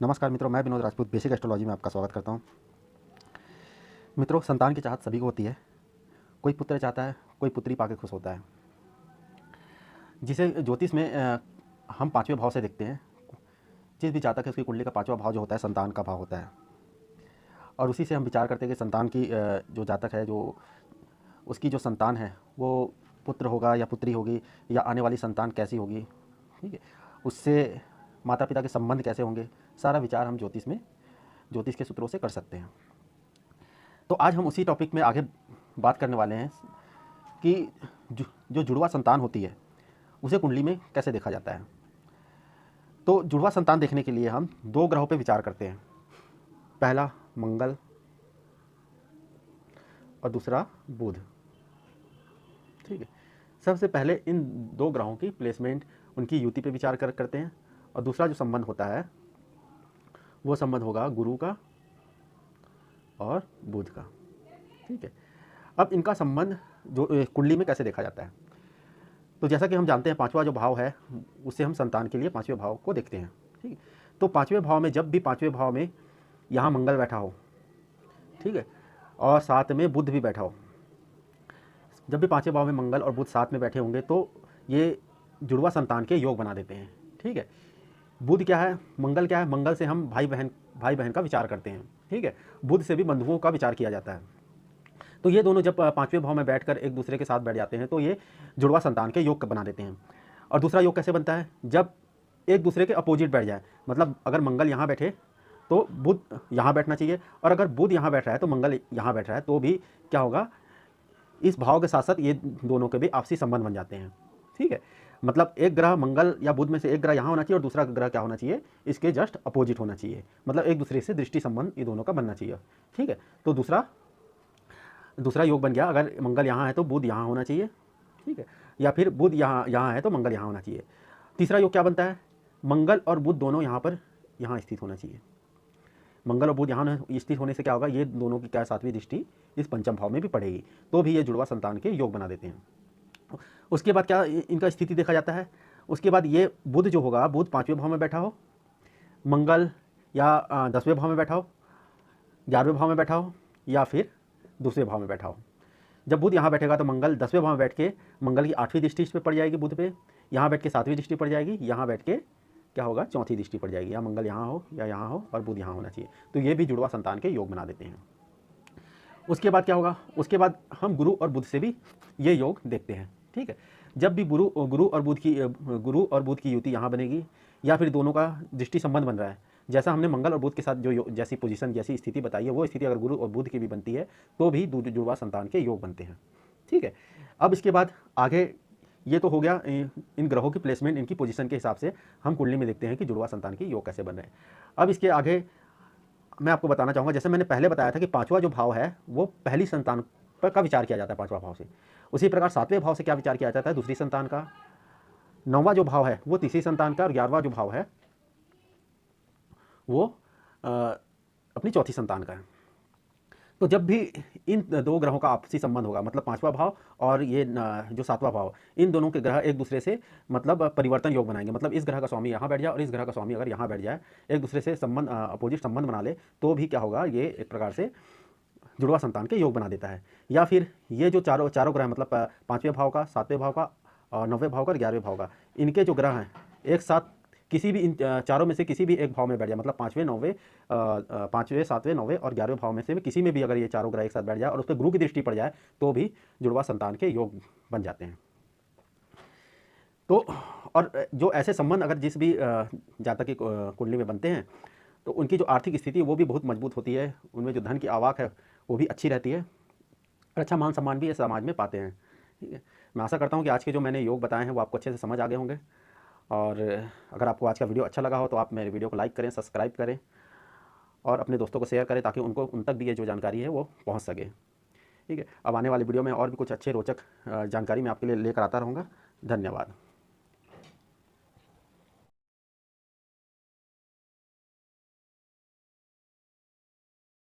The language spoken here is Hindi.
नमस्कार मित्रों, मैं विनोद राजपूत बेसिक एस्ट्रोलॉजी में आपका स्वागत करता हूं। मित्रों, संतान की चाहत सभी को होती है। कोई पुत्र चाहता है, कोई पुत्री पाके खुश होता है। जिसे ज्योतिष में हम पांचवें भाव से देखते हैं। जिस भी जातक है उसकी कुंडली का पांचवा भाव जो होता है संतान का भाव होता है, और उसी से हम विचार करते हैं कि संतान की जो जातक है, जो उसकी जो संतान है वो पुत्र होगा या पुत्री होगी, या आने वाली संतान कैसी होगी, ठीक है, उससे माता पिता के संबंध कैसे होंगे, सारा विचार हम ज्योतिष के सूत्रों से कर सकते हैं। तो आज हम उसी टॉपिक में आगे बात करने वाले हैं कि जो जुड़वा संतान होती है उसे कुंडली में कैसे देखा जाता है। तो जुड़वा संतान देखने के लिए हम दो ग्रहों पर विचार करते हैं। पहला मंगल और दूसरा बुध। ठीक है, सबसे पहले इन दो ग्रहों की प्लेसमेंट, उनकी युति पे विचार करते हैं। और दूसरा जो संबंध होता है वो संबंध होगा गुरु का और बुध का। ठीक है, अब इनका संबंध जो कुंडली में कैसे देखा जाता है, तो जैसा कि हम जानते हैं पांचवा जो भाव है उससे हम संतान के लिए पांचवें भाव को देखते हैं। ठीक है, तो पांचवें भाव में जब भी पांचवें भाव में यहाँ मंगल बैठा हो, ठीक है, और साथ में बुध भी बैठा हो, जब भी पांचवें भाव में मंगल और बुध साथ में बैठे होंगे तो ये जुड़वा संतान के योग बना देते हैं। ठीक है, बुध क्या है, मंगल क्या है, मंगल से हम भाई बहन का विचार करते हैं। ठीक है, बुध से भी बंधुओं का विचार किया जाता है। तो ये दोनों जब पांचवें भाव में बैठकर एक दूसरे के साथ बैठ जाते हैं तो ये जुड़वा संतान के योग बना देते हैं। और दूसरा योग कैसे बनता है, जब एक दूसरे के अपोजिट बैठ जाए, मतलब अगर मंगल यहाँ बैठे तो बुध यहाँ बैठना चाहिए, और अगर बुध यहाँ बैठ रहा है तो मंगल यहाँ बैठ रहा है, तो भी क्या होगा, इस भाव के साथ साथ ये दोनों के भी आपसी संबंध बन जाते हैं। ठीक है, मतलब एक ग्रह मंगल या बुध में से एक ग्रह यहाँ होना चाहिए और दूसरा ग्रह क्या होना चाहिए, इसके जस्ट अपोजिट होना चाहिए, मतलब एक दूसरे से दृष्टि संबंध ये दोनों का बनना चाहिए। ठीक है, तो दूसरा योग बन गया, अगर मंगल यहाँ है तो बुध यहाँ होना चाहिए। ठीक है, या फिर बुध यहाँ है तो मंगल यहाँ होना चाहिए। तीसरा योग क्या बनता है, मंगल और बुध दोनों यहाँ स्थित होना चाहिए। मंगल और बुध यहाँ स्थित होने से क्या होगा, ये दोनों की क्या सातवीं दृष्टि इस पंचम भाव में भी पड़ेगी, तो भी ये जुड़वा संतान के योग बना देते हैं। उसके बाद क्या इनका स्थिति देखा जाता है, उसके बाद ये बुध जो होगा, बुध पांचवें भाव में बैठा हो, मंगल या 10वें भाव में बैठा हो, 11वें भाव में बैठा हो, या फिर दूसरे भाव में बैठा हो। जब बुध यहाँ बैठेगा तो मंगल 10वें भाव में बैठ के मंगल की 8वीं दृष्टि इस पर पड़ जाएगी बुध पे, यहाँ बैठ के 7वीं दृष्टि पड़ जाएगी, यहाँ बैठ के क्या होगा, 4थी दृष्टि पड़ जाएगी, या मंगल यहाँ हो या यहाँ हो और बुध यहाँ होना चाहिए। तो ये भी जुड़वा संतान के योग बना देते हैं। उसके बाद क्या होगा, उसके बाद हम गुरु और बुध से भी ये योग देखते हैं। ठीक है, जब भी गुरु और बुध की युति यहाँ बनेगी, या फिर दोनों का दृष्टि संबंध बन रहा है, जैसा हमने मंगल और बुध के साथ जो जैसी पोजीशन जैसी स्थिति बताई है, वो स्थिति अगर गुरु और बुध की भी बनती है तो भी जुड़वा संतान के योग बनते हैं। ठीक है, अब इसके बाद आगे ये तो हो गया इन ग्रहों की प्लेसमेंट, इनकी पोजीशन के हिसाब से हम कुंडली में देखते हैं कि जुड़वा संतान के योग कैसे बन रहे हैं। अब इसके आगे मैं आपको बताना चाहूँगा, जैसे मैंने पहले बताया था कि पांचवा जो भाव है वो पहली संतान पर का विचार किया जाता है पांचवा भाव से, उसी प्रकार सातवें भाव से क्या विचार किया जाता है, दूसरी संतान का। नौवां जो भाव है वो तीसरी संतान का, और 11वां जो भाव है वो अपनी चौथी संतान का है। तो जब भी इन दो ग्रहों का आपसी संबंध होगा, मतलब पांचवा भाव और ये जो सातवां भाव, इन दोनों के ग्रह एक दूसरे से मतलब परिवर्तन योग बनाएंगे, मतलब इस ग्रह का स्वामी यहाँ बैठ जाए और इस ग्रह का स्वामी अगर यहाँ बैठ जाए, एक दूसरे से संबंध अपोजिट संबंध बना ले, तो भी क्या होगा, ये एक प्रकार से जुड़वा संतान के योग बना देता है। या फिर ये जो चारों ग्रह, मतलब पांचवें भाव का, सातवें भाव का, 9वें भाव का और 11वें भाव का, इनके जो ग्रह हैं एक साथ किसी भी इन चारों में से किसी भी एक भाव में बैठ जाए, मतलब पाँचवें 7वें 9वें और 11वें भाव में से किसी में भी अगर ये चारों ग्रह एक साथ बैठ जाए और उस पर गुरु की दृष्टि पड़ जाए, तो भी जुड़वा संतान के योग बन जाते हैं। तो और जो ऐसे संबंध अगर जिस भी जातक की कुंडली में बनते हैं तो उनकी जो आर्थिक स्थिति वो भी बहुत मजबूत होती है, उनमें जो धन की आवक है वो भी अच्छी रहती है, और अच्छा मान सम्मान भी ये समाज में पाते हैं। ठीक है, मैं आशा करता हूँ कि आज के जो मैंने योग बताए हैं वो आपको अच्छे से समझ आ गए होंगे, और अगर आपको आज का वीडियो अच्छा लगा हो तो आप मेरे वीडियो को लाइक करें, सब्सक्राइब करें और अपने दोस्तों को शेयर करें, ताकि उन तक भी ये जो जानकारी है वो पहुँच सके। ठीक है, अब आने वाली वीडियो में और भी कुछ अच्छे रोचक जानकारी मैं आपके लिए लेकर आता रहूँगा। धन्यवाद।